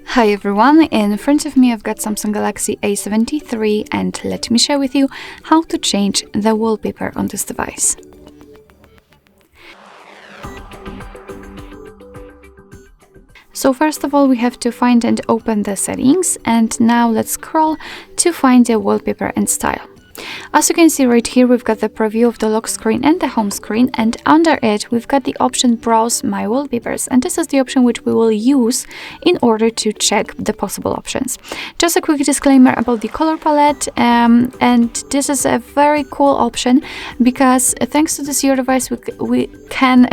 Hi everyone, in front of me I've got Samsung Galaxy A73 and let me share with you how to change the wallpaper on this device. So first of all we have to find and open the settings, and now let's scroll to find the wallpaper and style. As you can see right here, we've got the preview of the lock screen and the home screen, and under it we've got the option Browse My Wallpapers, and this is the option which we will use in order to check the possible options. Just a quick disclaimer about the color palette, and this is a very cool option because thanks to this your device we can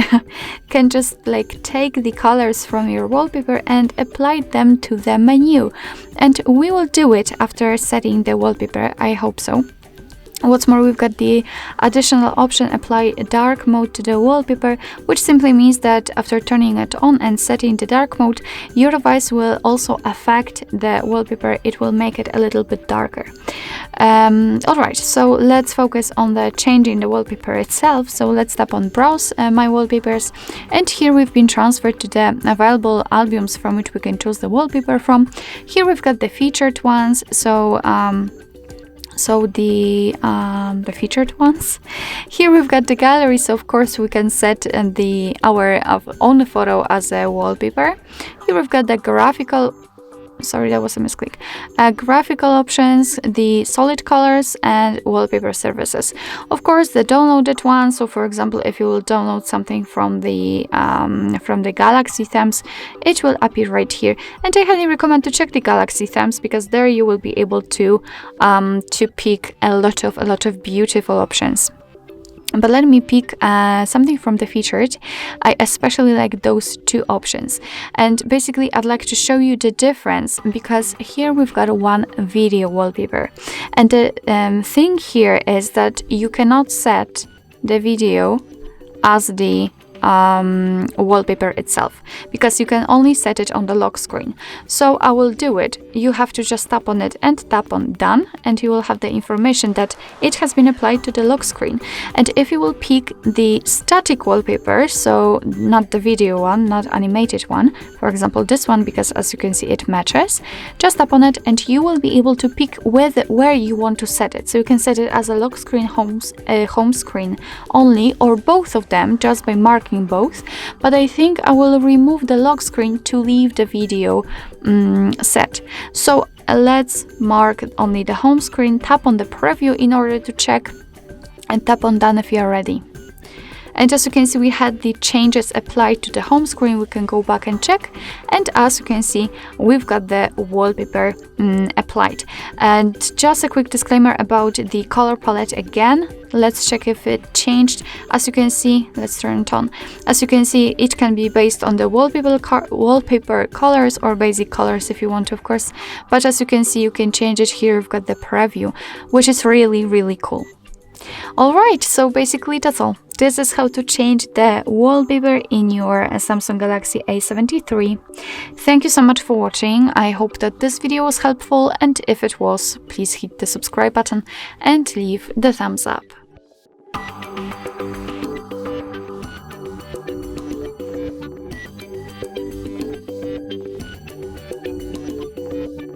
can just like take the colors from your wallpaper and apply them to the menu, and we will do it after setting the wallpaper. I hope so. What's more, we've got the additional option apply dark mode to the wallpaper, which simply means that after turning it on and setting the dark mode, your device will also affect the wallpaper. It will make it a little bit darker. Alright, so let's focus on the changing the wallpaper itself. So let's tap on Browse My Wallpapers, and here we've been transferred to the available albums from which we can choose the wallpaper from. Here we've got the featured ones, so the featured ones. Here we've got the gallery, so of course we can set our own photo as a wallpaper. Here we've got the graphical graphical options, the solid colors, and wallpaper services. Of course, the downloaded one. So, for example, if you will download something from the Galaxy themes, it will appear right here. And I highly recommend to check the Galaxy themes because there you will be able to pick a lot of beautiful options. But let me pick something from the featured. I especially like those two options, and basically I'd like to show you the difference because here we've got one video wallpaper, and the thing here is that you cannot set the video as the wallpaper itself because you can only set it on the lock screen. So I will do it. You have to just tap on it and tap on done, and you will have the information that it has been applied to the lock screen. And if you will pick the static wallpaper, so not the video one, not animated one, for example this one, because as you can see it matches, just tap on it and you will be able to pick where you want to set it. So you can set it as a lock screen, home screen only, or both of them just by marking both, but I think I will remove the lock screen to leave the video set. So let's mark only the home screen, tap on the preview in order to check, and tap on done if you are ready. And as you can see, we had the changes applied to the home screen. We can go back and check, and as you can see, we've got the wallpaper applied. And just a quick disclaimer about the color palette again. Let's check if it changed. As you can see, let's turn it on. As you can see, it can be based on the wallpaper colors or basic colors if you want to, of course. But as you can see, you can change it here. We've got the preview, which is really cool. Alright, so basically that's all. This is how to change the wallpaper in your Samsung Galaxy A73. Thank you so much for watching. I hope that this video was helpful, and if it was, please hit the subscribe button and leave the thumbs up.